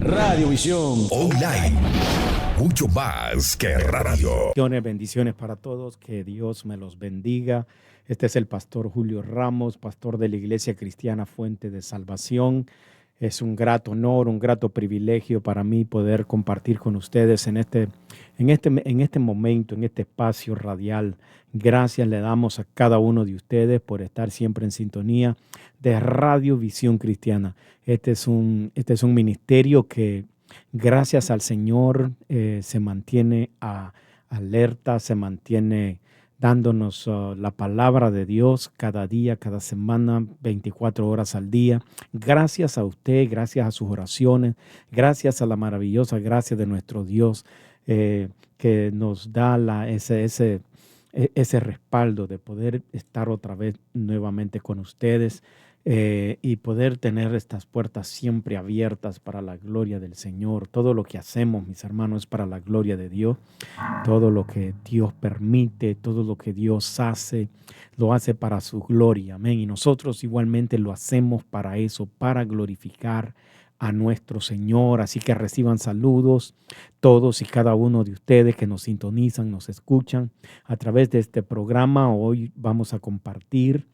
Radiovisión Online. Mucho más que radio. Bendiciones para todos, que Dios me los bendiga. Este es el pastor Julio Ramos, pastor de la Iglesia Cristiana Fuente de Salvación. Es un grato honor, un grato privilegio para mí poder compartir con ustedes en este momento, en este espacio radial. Gracias le damos a cada uno de ustedes por estar siempre en sintonía de Radio Visión Cristiana. Este es un ministerio que, gracias al Señor, se mantiene alerta, se mantiene dándonos la palabra de Dios cada día, cada semana, 24 horas al día. Gracias a usted, gracias a sus oraciones, gracias a la maravillosa gracia de nuestro Dios que nos da ese respaldo de poder estar otra vez nuevamente con ustedes. Y poder tener estas puertas siempre abiertas para la gloria del Señor. Todo lo que hacemos, mis hermanos, es para la gloria de Dios. Todo lo que Dios permite, todo lo que Dios hace, lo hace para su gloria. Amén. Y nosotros igualmente lo hacemos para eso, para glorificar a nuestro Señor. Así que reciban saludos todos y cada uno de ustedes que nos sintonizan, nos escuchan a través de este programa. Hoy vamos a compartir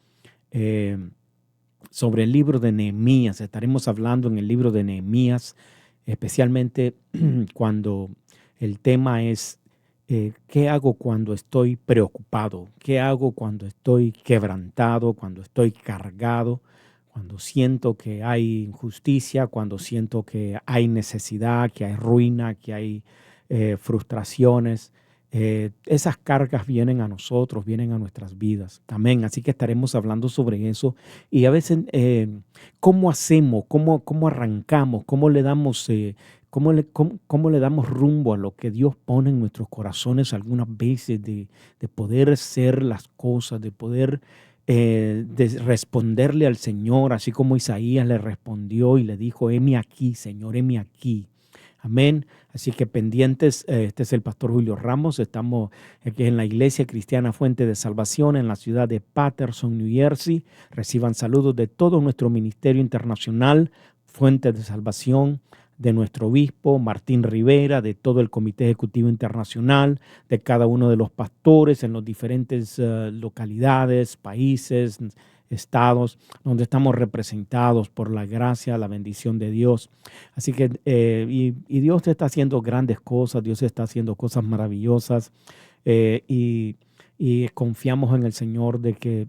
sobre el libro de Nehemías. Estaremos hablando en el libro de Nehemías, especialmente cuando el tema es ¿qué hago cuando estoy preocupado? ¿Qué hago cuando estoy quebrantado, cuando estoy cargado, cuando siento que hay injusticia, cuando siento que hay necesidad, que hay ruina, que hay frustraciones? Esas cargas vienen a nosotros, vienen a nuestras vidas. Amén. Así que estaremos hablando sobre eso. Y a veces, ¿cómo hacemos? ¿Cómo arrancamos? ¿Cómo le damos, cómo le damos rumbo a lo que Dios pone en nuestros corazones algunas veces de poder hacer las cosas, de poder de responderle al Señor, así como Isaías le respondió y le dijo: heme aquí, Señor, heme aquí. Amén. Así que pendientes, este es el pastor Julio Ramos. Estamos aquí en la Iglesia Cristiana Fuente de Salvación en la ciudad de Paterson, New Jersey. Reciban saludos de todo nuestro ministerio internacional, Fuente de Salvación, de nuestro obispo Martín Rivera, de todo el Comité Ejecutivo Internacional, de cada uno de los pastores en los diferentes localidades, países, estados donde estamos representados por la gracia, la bendición de Dios. Así que y Dios está haciendo grandes cosas, Dios está haciendo cosas maravillosas y confiamos en el Señor de que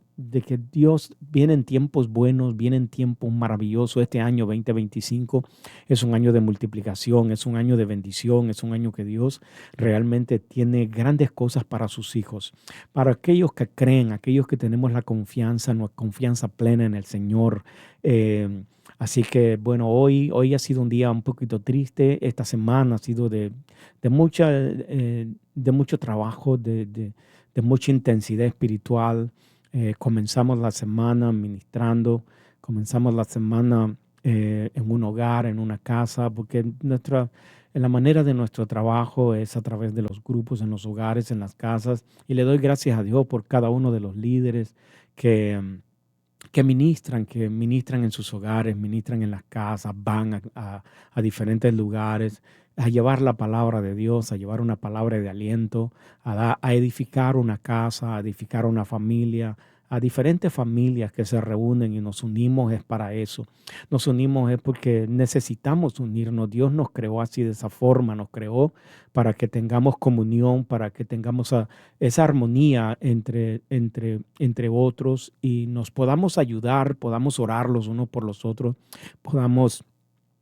Dios vienen tiempos buenos, vienen tiempos maravillosos. Este año 2025 es un año de multiplicación, es un año de bendición, es un año que Dios realmente tiene grandes cosas para sus hijos. Para aquellos que creen, aquellos que tenemos la confianza plena en el Señor. Así que bueno, hoy ha sido un día un poquito triste. Esta semana ha sido de mucho trabajo, de mucha intensidad espiritual. Comenzamos la semana ministrando, comenzamos la semana en un hogar, en una casa, porque la manera de nuestro trabajo es a través de los grupos, en los hogares, en las casas. Y le doy gracias a Dios por cada uno de los líderes que ministran en sus hogares, ministran en las casas, van a diferentes lugares a llevar la palabra de Dios, a llevar una palabra de aliento, a edificar una casa, a edificar una familia, a diferentes familias que se reúnen y nos unimos es para eso. Nos unimos es porque necesitamos unirnos. Dios nos creó así, de esa forma, nos creó para que tengamos comunión, para que tengamos esa armonía entre otros y nos podamos ayudar, podamos orar los unos por los otros, podamos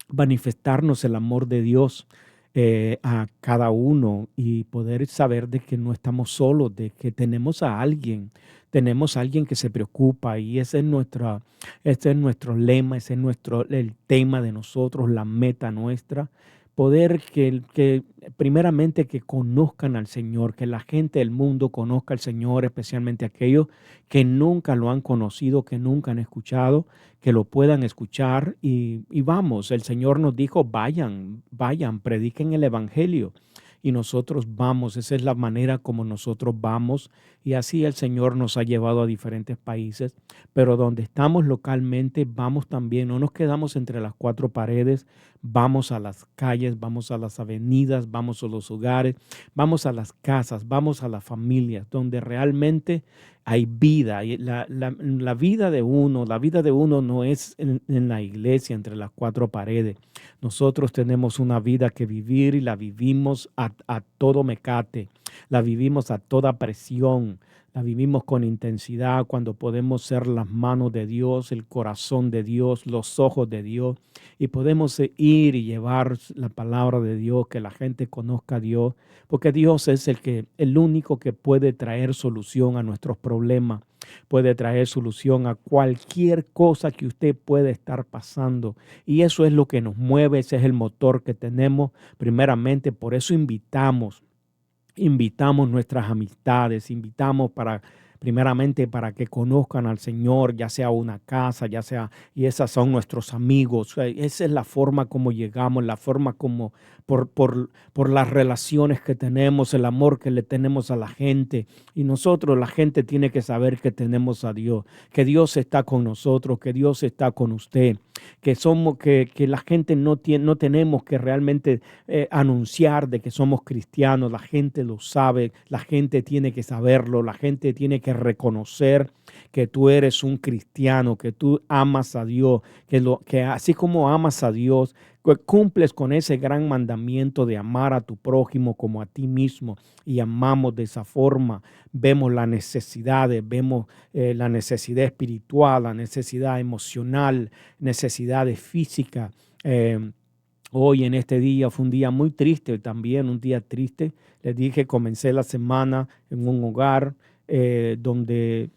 manifestarnos el amor de Dios a cada uno y poder saber de que no estamos solos, de que tenemos a alguien que se preocupa, y ese es nuestro lema, ese es el tema de nosotros, la meta nuestra. Poder que primeramente que conozcan al Señor, que la gente del mundo conozca al Señor, especialmente aquellos que nunca lo han conocido, que nunca han escuchado, que lo puedan escuchar. Y vamos, el Señor nos dijo: vayan, prediquen el Evangelio. y nosotros vamos. Esa es la manera como nosotros vamos, y así el Señor nos ha llevado a diferentes países. Pero donde estamos localmente, vamos también, no nos quedamos entre las cuatro paredes, vamos a las calles, vamos a las avenidas, vamos a los hogares, vamos a las casas, vamos a las familias, donde realmente hay vida. Y la vida de uno, la vida de uno no es en la iglesia, entre las cuatro paredes. Nosotros tenemos una vida que vivir y la vivimos a todo mecate, la vivimos a toda presión, la vivimos con intensidad cuando podemos ser las manos de Dios, el corazón de Dios, los ojos de Dios, y podemos ir y llevar la palabra de Dios, que la gente conozca a Dios, porque Dios es el único que puede traer solución a nuestros problemas, puede traer solución a cualquier cosa que usted pueda estar pasando. Y eso es lo que nos mueve, ese es el motor que tenemos primeramente. Por eso invitamos nuestras amistades, invitamos primeramente para que conozcan al Señor, ya sea una casa, ya sea, y esas son nuestros amigos. Esa es la forma como llegamos, la forma como por las relaciones que tenemos, el amor que le tenemos a la gente. Y nosotros, la gente tiene que saber que tenemos a Dios, que Dios está con nosotros, que Dios está con usted, que la gente no tenemos que realmente anunciar de que somos cristianos. La gente lo sabe, la gente tiene que saberlo, la gente tiene que reconocer que tú eres un cristiano, que tú amas a Dios, que así como amas a Dios, cumples con ese gran mandamiento de amar a tu prójimo como a ti mismo, y amamos de esa forma. Vemos las necesidades, vemos la necesidad espiritual, la necesidad emocional, necesidades físicas. Hoy en este día fue un día muy triste, también un día triste. Les dije, comencé la semana en un hogar donde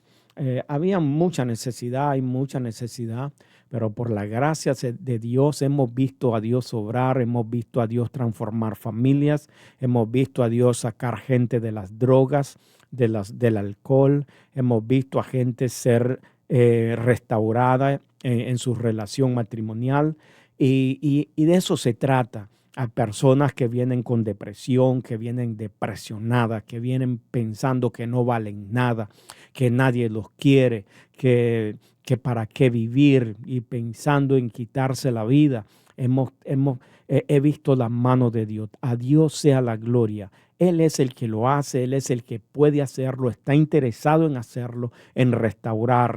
había mucha necesidad, hay mucha necesidad, pero por la gracia de Dios hemos visto a Dios obrar, hemos visto a Dios transformar familias, hemos visto a Dios sacar gente de las drogas, del alcohol, hemos visto a gente ser restaurada en su relación matrimonial, y de eso se trata. A personas que vienen con depresión, que vienen depresionadas, que vienen pensando que no valen nada, que nadie los quiere, que para qué vivir, y pensando en quitarse la vida. He visto la mano de Dios. A Dios sea la gloria. Él es el que lo hace, Él es el que puede hacerlo, está interesado en hacerlo, en restaurar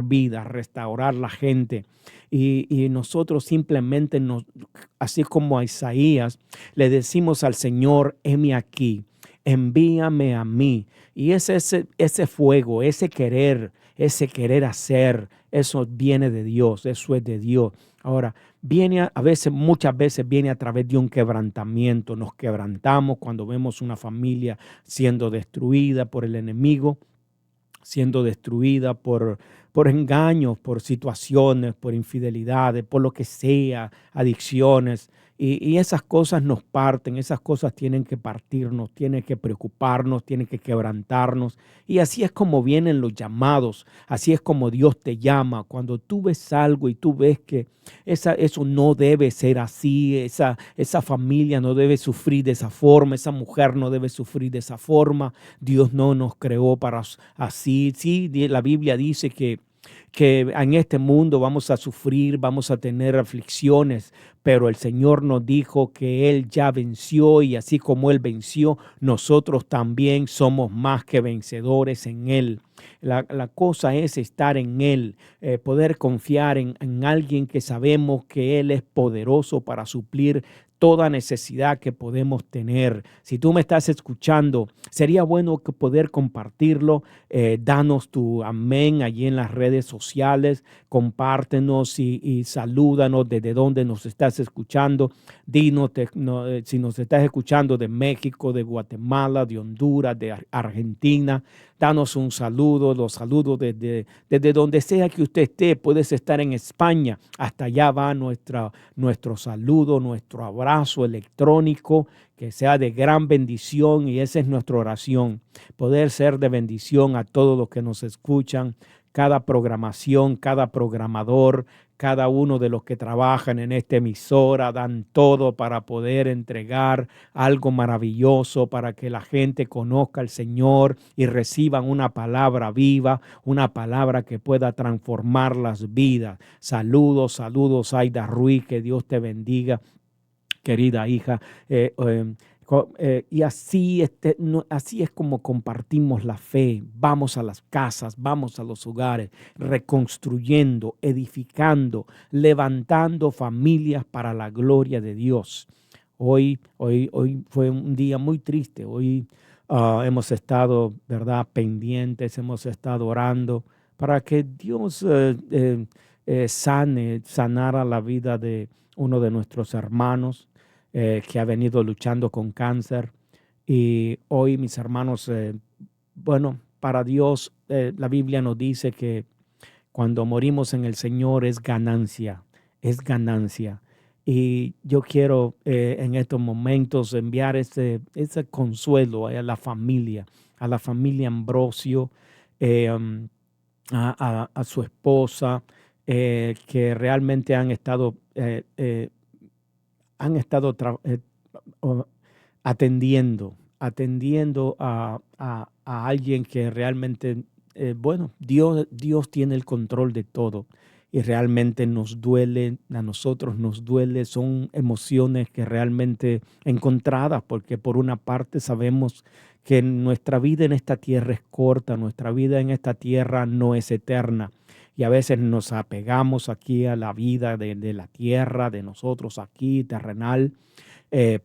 vida, restaurar la gente. Y nosotros simplemente, así como a Isaías, le decimos al Señor: heme aquí, envíame a mí. Y ese fuego, ese querer hacer, eso viene de Dios, eso es de Dios. Ahora, muchas veces viene a través de un quebrantamiento. Nos quebrantamos cuando vemos una familia siendo destruida por el enemigo, siendo destruida por engaños, por situaciones, por infidelidades, por lo que sea, adicciones. Y esas cosas nos parten, esas cosas tienen que partirnos, tienen que preocuparnos, tienen que quebrantarnos. Y así es como vienen los llamados, así es como Dios te llama. Cuando tú ves algo y tú ves que eso no debe ser así, esa familia no debe sufrir de esa forma, esa mujer no debe sufrir de esa forma, Dios no nos creó para así. Sí, la Biblia dice que en este mundo vamos a sufrir, vamos a tener aflicciones, pero el Señor nos dijo que Él ya venció, y así como Él venció, nosotros también somos más que vencedores en Él. La cosa es estar en Él, poder confiar en alguien que sabemos que Él es poderoso para suplir toda necesidad que podemos tener. Si tú me estás escuchando, sería bueno que poder compartirlo. Danos tu amén allí en las redes sociales, compártenos y salúdanos desde donde nos estás escuchando. Dinos si nos estás escuchando de México, de Guatemala, de Honduras, de Argentina. Danos un saludo, los saludos desde donde sea que usted esté. Puedes estar en España, hasta allá va nuestro saludo, nuestro abrazo electrónico, que sea de gran bendición, y esa es nuestra oración, poder ser de bendición a todos los que nos escuchan, cada programación, cada programador, cada uno de los que trabajan en esta emisora, dan todo para poder entregar algo maravilloso para que la gente conozca al Señor y reciban una palabra viva, una palabra que pueda transformar las vidas. Saludos, saludos, Aida Ruiz, que Dios te bendiga, querida hija. Y así, así es como compartimos la fe. Vamos a las casas, vamos a los hogares, reconstruyendo, edificando, levantando familias para la gloria de Dios. Hoy fue un día muy triste. Hoy hemos estado, ¿verdad?, pendientes, hemos estado orando para que Dios sanara la vida de uno de nuestros hermanos que ha venido luchando con cáncer. Y hoy, mis hermanos, bueno, para Dios, la Biblia nos dice que cuando morimos en el Señor es ganancia, es ganancia. Y yo quiero en estos momentos enviar ese consuelo a la familia Ambrosio, a su esposa, que realmente han estado atendiendo a alguien que realmente, bueno, Dios tiene el control de todo y realmente nos duele, a nosotros nos duele, son emociones que realmente encontradas, porque por una parte sabemos que nuestra vida en esta tierra es corta, nuestra vida en esta tierra no es eterna. Y a veces nos apegamos aquí a la vida de la tierra, de nosotros aquí, terrenal,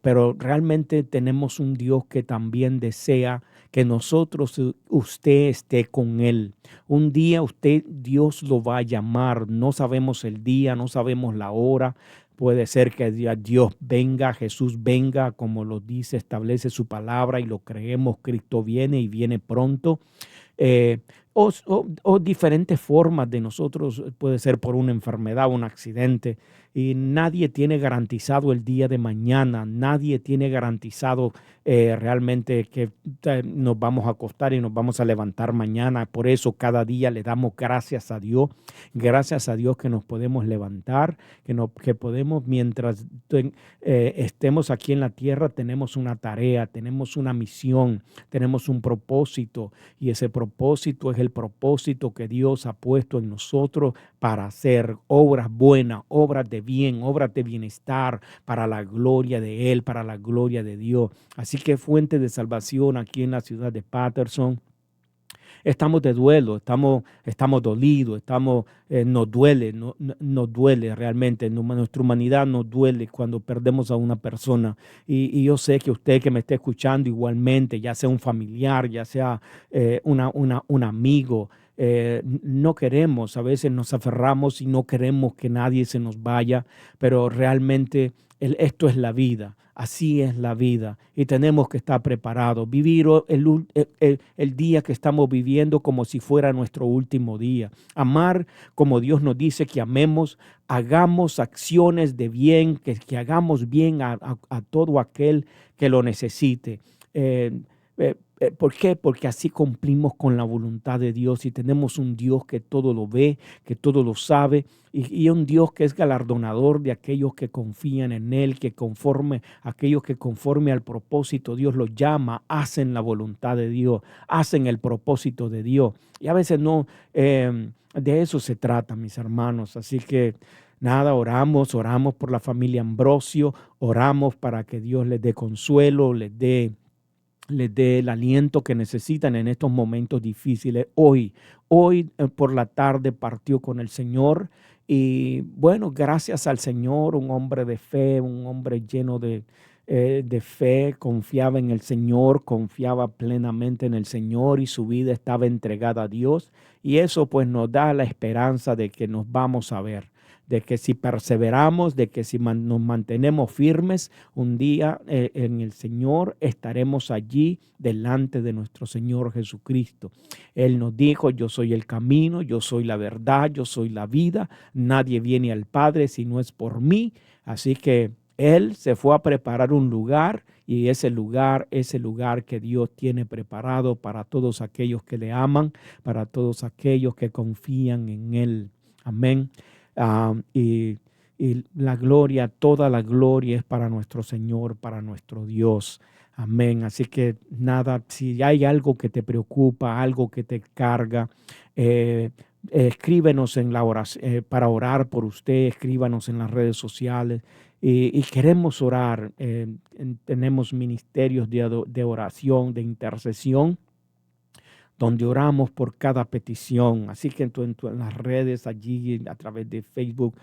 pero realmente tenemos un Dios que también desea que nosotros, usted esté con Él. Un día Dios lo va a llamar, no sabemos el día, no sabemos la hora. Puede ser que Dios venga, Jesús venga, como lo dice, establece su palabra y lo creemos, Cristo viene y viene pronto. eh, o diferentes formas de nosotros, puede ser por una enfermedad, un accidente, y nadie tiene garantizado el día de mañana, nadie tiene garantizado realmente que nos vamos a acostar y nos vamos a levantar mañana. Por eso cada día le damos gracias a Dios que nos podemos levantar, que podemos, mientras estemos aquí en la tierra, tenemos una tarea, tenemos una misión, tenemos un propósito, y ese propósito es el propósito que Dios ha puesto en nosotros para hacer obras buenas, obras de bien, obras de bienestar para la gloria de Él, para la gloria de Dios. Así que Fuente de Salvación aquí en la ciudad de Patterson, estamos de duelo, estamos dolidos, nos duele, nos duele realmente, nuestra humanidad nos duele cuando perdemos a una persona. Y yo sé que usted que me está escuchando igualmente, ya sea un familiar, ya sea un amigo, no queremos, a veces nos aferramos y no queremos que nadie se nos vaya, pero realmente esto es la vida. Así es la vida y tenemos que estar preparados, vivir el día que estamos viviendo como si fuera nuestro último día. Amar como Dios nos dice que amemos, hagamos acciones de bien, que hagamos bien a todo aquel que lo necesite. ¿Por qué? Porque así cumplimos con la voluntad de Dios y tenemos un Dios que todo lo ve, que todo lo sabe y un Dios que es galardonador de aquellos que confían en Él, aquellos que conforme al propósito Dios los llama, hacen la voluntad de Dios, hacen el propósito de Dios. Y a veces no, de eso se trata, mis hermanos. Así que nada, oramos por la familia Ambrosio, oramos para que Dios les dé consuelo, les dé el aliento que necesitan en estos momentos difíciles. Hoy por la tarde partió con el Señor y bueno, gracias al Señor, un hombre de fe, un hombre lleno de fe, confiaba en el Señor, confiaba plenamente en el Señor y su vida estaba entregada a Dios, y eso pues nos da la esperanza de que nos vamos a ver, de que si perseveramos, de que si nos mantenemos firmes, un día en el Señor estaremos allí delante de nuestro Señor Jesucristo. Él nos dijo: yo soy el camino, yo soy la verdad, yo soy la vida, nadie viene al Padre si no es por mí. Así que Él se fue a preparar un lugar, y ese lugar que Dios tiene preparado para todos aquellos que le aman, para todos aquellos que confían en Él. Amén. y la gloria, toda la gloria es para nuestro Señor, para nuestro Dios. Amén. Así que nada, si hay algo que te preocupa, algo que te carga, eh, escríbenos en la oración, para orar por usted, escríbanos en las redes sociales y queremos orar. Tenemos ministerios de oración, de intercesión, donde oramos por cada petición. Así que en las redes, allí a través de Facebook,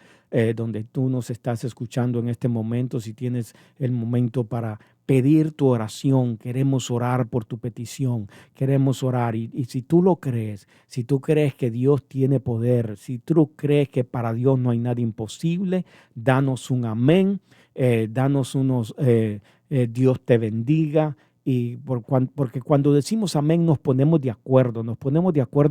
donde tú nos estás escuchando en este momento, si tienes el momento para pedir tu oración, queremos orar por tu petición, queremos orar. Y si tú lo crees, si tú crees que Dios tiene poder, si tú crees que para Dios no hay nada imposible, danos un amén, danos unos, Dios te bendiga. Porque cuando decimos amén nos ponemos de acuerdo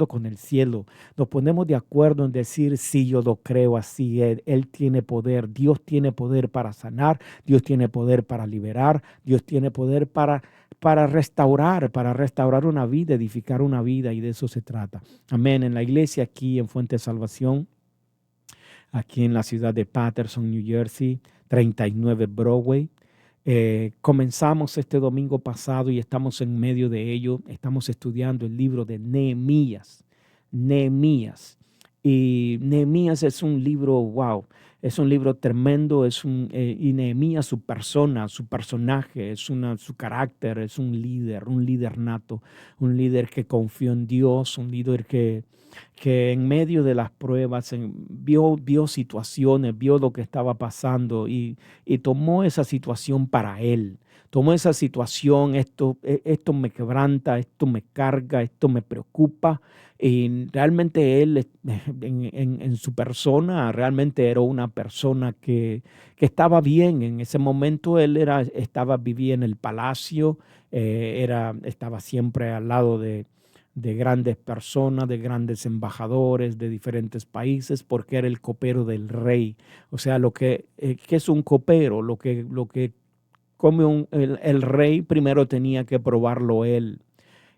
con el cielo, nos ponemos de acuerdo en decir sí, yo lo creo así, Él tiene poder, Dios tiene poder para sanar, Dios tiene poder para liberar, Dios tiene poder para restaurar una vida, edificar una vida, y de eso se trata. Amén. En la iglesia aquí en Fuente de Salvación, aquí en la ciudad de Paterson, New Jersey, 39 Broadway. Comenzamos este domingo pasado y estamos en medio de ello. Estamos estudiando el libro de Nehemías. Nehemías. Y Nehemías es un libro, wow, es un libro tremendo. Y Nehemías, su persona, su personaje, su carácter, es un líder nato, un líder que confió en Dios, un líder que en medio de las pruebas vio situaciones, vio lo que estaba pasando y tomó esa situación para él. Tomó esa situación, esto me quebranta, esto me carga, esto me preocupa. Y realmente él, en su persona, realmente era una persona que estaba bien. En ese momento él vivía en el palacio, estaba siempre al lado de grandes personas, de grandes embajadores de diferentes países, porque era el copero del rey. O sea, ¿qué es un copero? Lo que come el rey, primero tenía que probarlo él,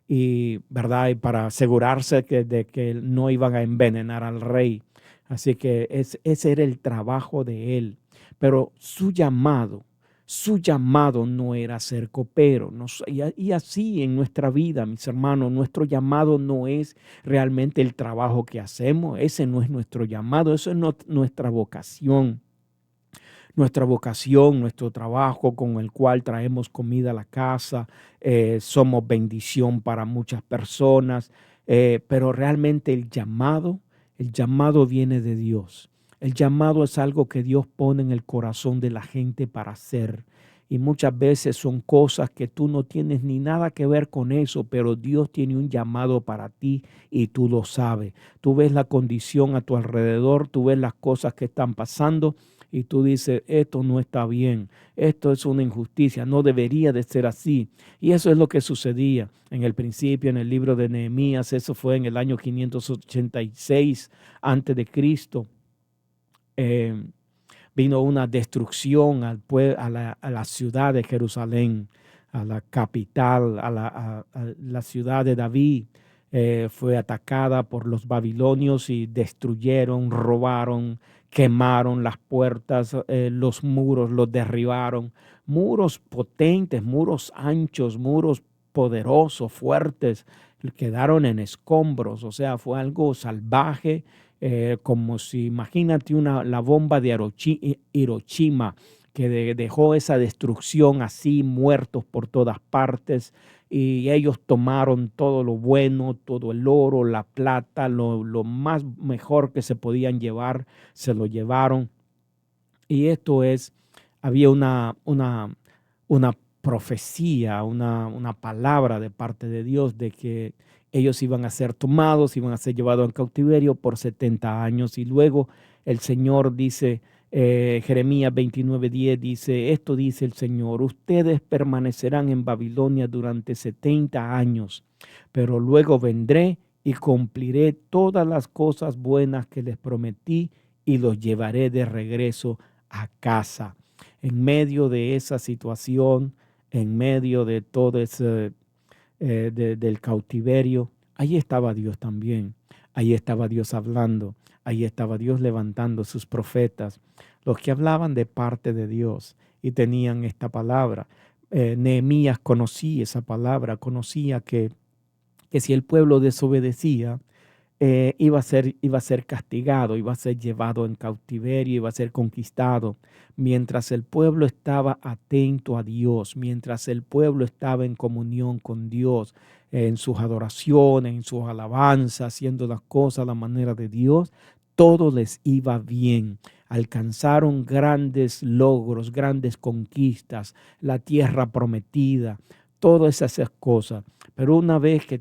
y, ¿verdad? Y para asegurarse de que no iban a envenenar al rey. Así que ese era el trabajo de él. Pero su llamado no era ser copero. Y así en nuestra vida, mis hermanos, nuestro llamado no es realmente el trabajo que hacemos. Ese no es nuestro llamado, eso es nuestra vocación. Nuestra vocación, nuestro trabajo con el cual traemos comida a la casa, somos bendición para muchas personas, pero realmente el llamado viene de Dios. El llamado es algo que Dios pone en el corazón de la gente para hacer. Y muchas veces son cosas que tú no tienes ni nada que ver con eso, pero Dios tiene un llamado para ti y tú lo sabes. Tú ves la condición a tu alrededor, tú ves las cosas que están pasando y tú dices, esto no está bien, esto es una injusticia, no debería de ser así. Y eso es lo que sucedía en el principio en el libro de Nehemías. Eso fue en el año 586 antes de Cristo. Vino una destrucción a la ciudad de Jerusalén, a la capital, a la ciudad de David. Fue atacada por los babilonios y destruyeron, robaron, quemaron las puertas, los muros, los derribaron. Muros potentes, muros anchos, muros poderosos, fuertes, quedaron en escombros. O sea, fue algo salvaje, como si, imagínate la bomba de Hiroshima, que dejó esa destrucción así, muertos por todas partes. Y ellos tomaron todo lo bueno, todo el oro, la plata, lo más mejor que se podían llevar, se lo llevaron. Y había una profecía, una palabra de parte de Dios de que ellos iban a ser tomados, iban a ser llevados en cautiverio por 70 años. Y luego el Señor dice, Jeremías 29:10 dice, esto dice el Señor, ustedes permanecerán en Babilonia durante 70 años, pero luego vendré y cumpliré todas las cosas buenas que les prometí y los llevaré de regreso a casa. En medio de esa situación, en medio de todo ese del cautiverio, ahí estaba Dios también. Ahí estaba Dios hablando. Ahí estaba Dios levantando sus profetas, los que hablaban de parte de Dios y tenían esta palabra. Nehemías conocía esa palabra, conocía que si el pueblo desobedecía, iba a ser castigado, iba a ser llevado en cautiverio, iba a ser conquistado. Mientras el pueblo estaba atento a Dios, mientras el pueblo estaba en comunión con Dios, en sus adoraciones, en sus alabanzas, haciendo las cosas a la manera de Dios, todo les iba bien. Alcanzaron grandes logros, grandes conquistas, la tierra prometida, todas esas cosas. Pero una vez que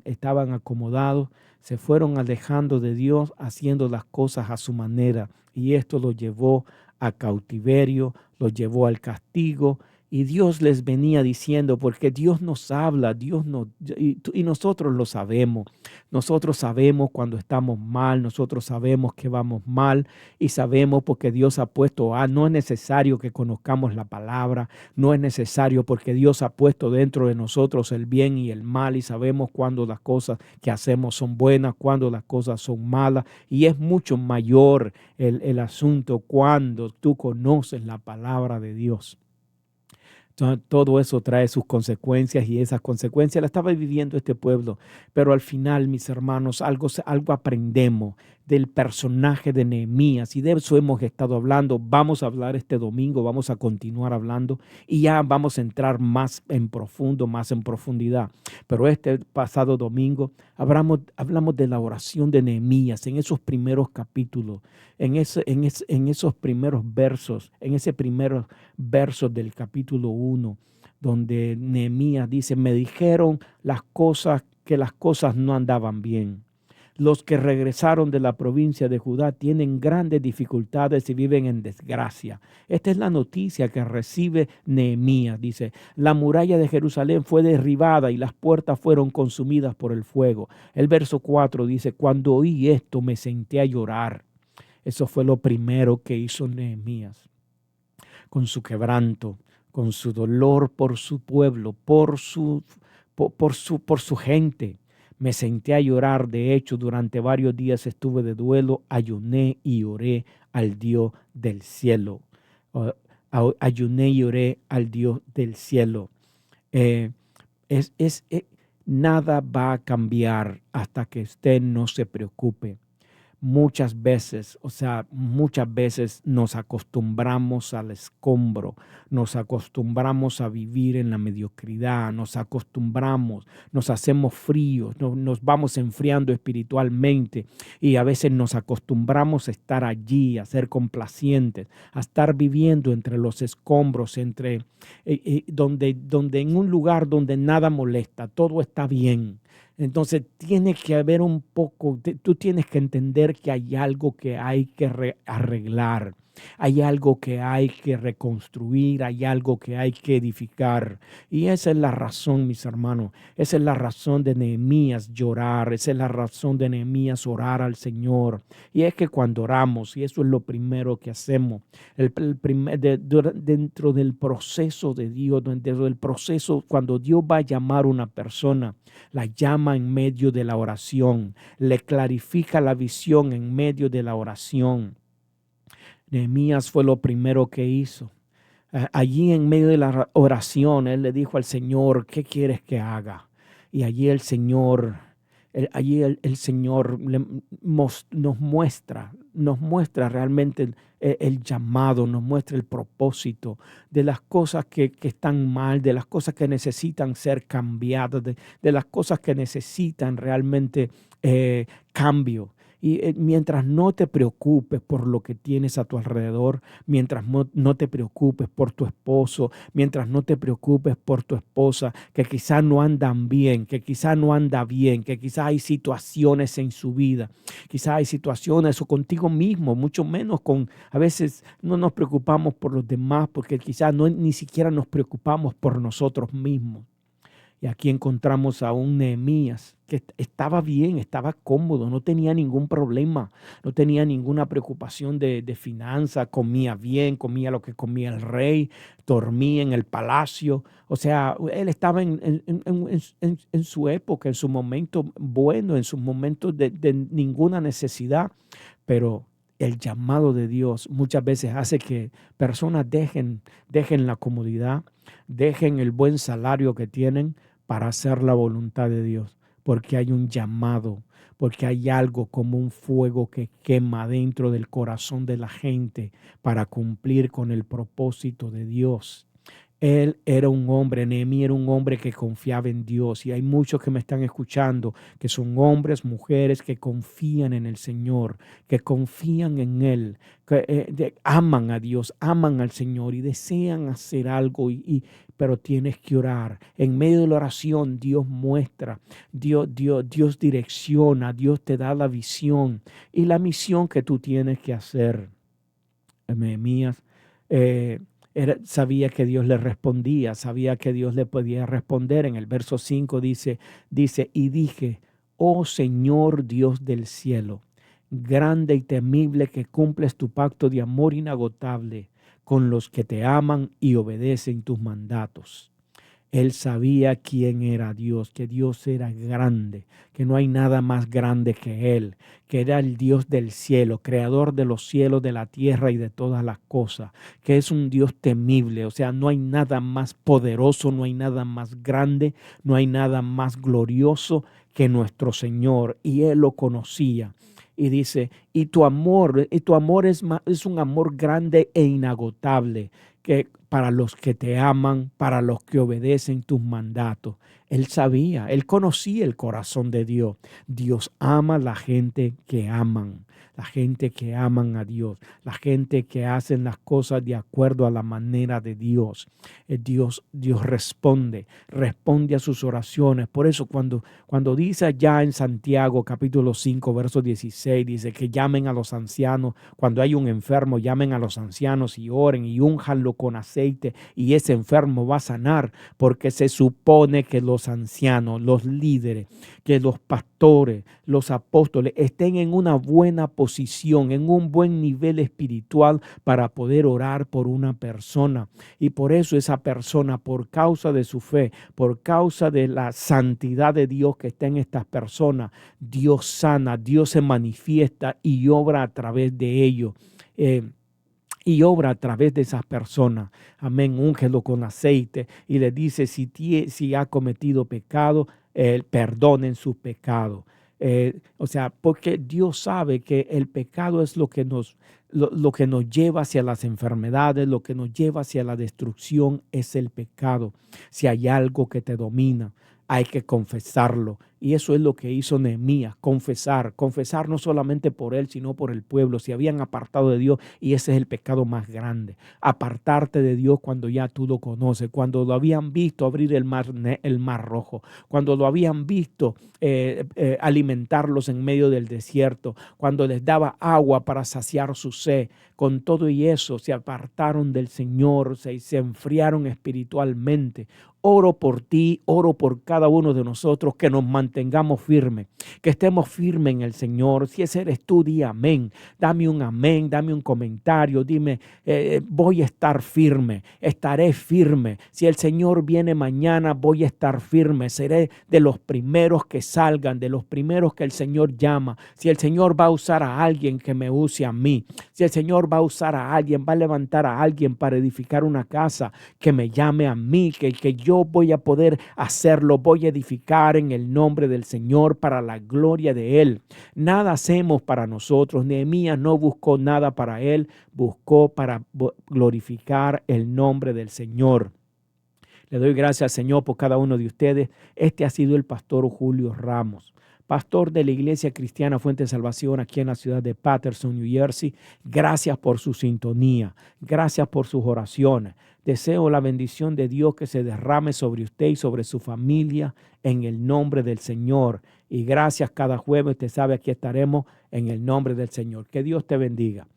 estaban acomodados, se fueron alejando de Dios, haciendo las cosas a su manera. Y esto los llevó a cautiverio, los llevó al castigo. Y Dios les venía diciendo, porque Dios nos habla, y nosotros lo sabemos. Nosotros sabemos cuando estamos mal, nosotros sabemos que vamos mal y sabemos porque Dios ha puesto, no es necesario que conozcamos la palabra, no es necesario porque Dios ha puesto dentro de nosotros el bien y el mal y sabemos cuando las cosas que hacemos son buenas, cuando las cosas son malas y es mucho mayor el asunto cuando tú conoces la palabra de Dios. Todo eso trae sus consecuencias y esas consecuencias las estaba viviendo este pueblo. Pero al final, mis hermanos, algo aprendemos del personaje de Nehemías y de eso hemos estado hablando. Vamos a hablar este domingo, vamos a continuar hablando y ya vamos a entrar más en profundo, más en profundidad. Pero este pasado domingo hablamos de la oración de Nehemías en esos primeros capítulos, en esos primeros versos, en ese primeros versos del capítulo 1, donde Nehemías dice, me dijeron que las cosas no andaban bien. Los que regresaron de la provincia de Judá tienen grandes dificultades y viven en desgracia. Esta es la noticia que recibe Nehemías. Dice, la muralla de Jerusalén fue derribada y las puertas fueron consumidas por el fuego. El verso 4 dice, cuando oí esto me senté a llorar. Eso fue lo primero que hizo Nehemías. Con su quebranto, con su dolor por su pueblo, por su gente. Me senté a llorar. De hecho, durante varios días estuve de duelo, ayuné y oré al Dios del cielo. Ayuné y oré al Dios del cielo. Nada va a cambiar hasta que usted no se preocupe. Muchas veces nos acostumbramos al escombro, nos acostumbramos a vivir en la mediocridad, nos hacemos fríos, nos vamos enfriando espiritualmente y a veces nos acostumbramos a estar allí, a ser complacientes, a estar viviendo entre los escombros, donde en un lugar donde nada molesta, todo está bien. Entonces tiene que haber un poco, tú tienes que entender que hay algo que hay que arreglar, hay algo que hay que reconstruir, hay algo que hay que edificar. Y esa es la razón, mis hermanos, esa es la razón de Nehemías llorar, esa es la razón de Nehemías orar al Señor. Y es que cuando oramos, y eso es lo primero que hacemos, dentro del proceso de Dios, dentro del proceso, cuando Dios va a llamar a una persona, la llama en medio de la oración, le clarifica la visión en medio de la oración. Nehemías fue lo primero que hizo. Allí en medio de la oración, él le dijo al Señor, ¿qué quieres que haga? Y allí el Señor nos muestra realmente el llamado, nos muestra el propósito de las cosas que están mal, de las cosas que necesitan ser cambiadas, de las cosas que necesitan realmente cambio. Y mientras no te preocupes por lo que tienes a tu alrededor, mientras no te preocupes por tu esposo, mientras no te preocupes por tu esposa, que quizás no andan bien, que quizás no anda bien, que quizás hay situaciones en su vida, quizás hay situaciones o contigo mismo, mucho menos a veces no nos preocupamos por los demás porque quizás ni siquiera nos preocupamos por nosotros mismos. Y aquí encontramos a un Nehemías que estaba bien, estaba cómodo, no tenía ningún problema, no tenía ninguna preocupación de finanzas, comía bien, comía lo que comía el rey, dormía en el palacio. O sea, él estaba en su época, en su momento bueno, en sus momentos de ninguna necesidad. pero el llamado de Dios muchas veces hace que personas dejen la comodidad, dejen el buen salario que tienen para hacer la voluntad de Dios, porque hay un llamado, porque hay algo como un fuego que quema dentro del corazón de la gente para cumplir con el propósito de Dios. Él era un hombre, Nehemías era un hombre que confiaba en Dios, y hay muchos que me están escuchando que son hombres, mujeres que confían en el Señor, que confían en Él, que aman a Dios, aman al Señor y desean hacer algo, pero tienes que orar. En medio de la oración Dios muestra, Dios direcciona, Dios te da la visión y la misión que tú tienes que hacer. Nehemías sabía que Dios le respondía, sabía que Dios le podía responder. En el verso 5 dice, y dije, oh Señor Dios del cielo, grande y temible, que cumples tu pacto de amor inagotable con los que te aman y obedecen tus mandatos. Él sabía quién era Dios, que Dios era grande, que no hay nada más grande que Él, que era el Dios del cielo, creador de los cielos, de la tierra y de todas las cosas, que es un Dios temible. O sea, no hay nada más poderoso, no hay nada más grande, no hay nada más glorioso que nuestro Señor, y Él lo conocía. Y dice, y tu amor es un amor grande e inagotable, que para los que te aman, para los que obedecen tus mandatos. Él sabía, él conocía el corazón de Dios. Dios ama a la gente que aman, la gente que aman a Dios, la gente que hacen las cosas de acuerdo a la manera de Dios. Dios responde a sus oraciones. Por eso cuando dice allá en Santiago capítulo 5 verso 16, dice que llamen a los ancianos, cuando hay un enfermo llamen a los ancianos y oren y únjanlo con aceite y ese enfermo va a sanar, porque se supone que los ancianos, los líderes, que los pastores, los apóstoles estén en una buena posición, en un buen nivel espiritual para poder orar por una persona. Y por eso esa persona, por causa de su fe, por causa de la santidad de Dios que está en estas personas, Dios sana, Dios se manifiesta y obra a través de ellos. Y obra a través de esas personas. Amén. Úngelo con aceite y le dice, si ha cometido pecado, perdonen sus pecados. O sea, porque Dios sabe que el pecado es lo que nos lleva hacia las enfermedades, lo que nos lleva hacia la destrucción es el pecado. Si hay algo que te domina, hay que confesarlo. Y eso es lo que hizo Nehemías, confesar no solamente por él, sino por el pueblo. Se habían apartado de Dios y ese es el pecado más grande. Apartarte de Dios cuando ya tú lo conoces, cuando lo habían visto abrir el mar Rojo, cuando lo habían visto alimentarlos en medio del desierto, cuando les daba agua para saciar su sed. Con todo y eso se apartaron del Señor, se enfriaron espiritualmente. Oro por ti, oro por cada uno de nosotros, que nos mantengamos firmes, que estemos firmes en el Señor. Si ese eres tú, di amén. Dame un amén, dame un comentario, dime, voy a estar firme, estaré firme. Si el Señor viene mañana, voy a estar firme. Seré de los primeros que salgan, de los primeros que el Señor llama. Si el Señor va a usar a alguien, que me use a mí. Si el Señor va a usar a alguien, va a levantar a alguien para edificar una casa, que me llame a mí, que yo voy a poder hacerlo, voy a edificar en el nombre del Señor para la gloria de Él. Nada hacemos para nosotros. Nehemías no buscó nada para él, buscó para glorificar el nombre del Señor. Le doy gracias al Señor por cada uno de ustedes. Este ha sido el pastor Julio Ramos, pastor de la Iglesia Cristiana Fuente de Salvación aquí en la ciudad de Paterson, New Jersey. Gracias por su sintonía. Gracias por sus oraciones. Deseo la bendición de Dios que se derrame sobre usted y sobre su familia en el nombre del Señor. Y gracias, cada jueves, usted sabe, aquí estaremos en el nombre del Señor. Que Dios te bendiga.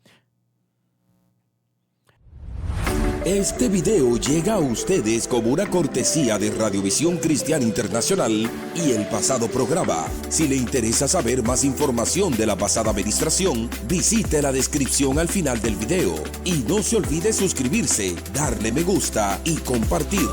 Este video llega a ustedes como una cortesía de Radiovisión Cristiana Internacional y el pasado programa. Si le interesa saber más información de la pasada administración, visite la descripción al final del video. Y no se olvide suscribirse, darle me gusta y compartir.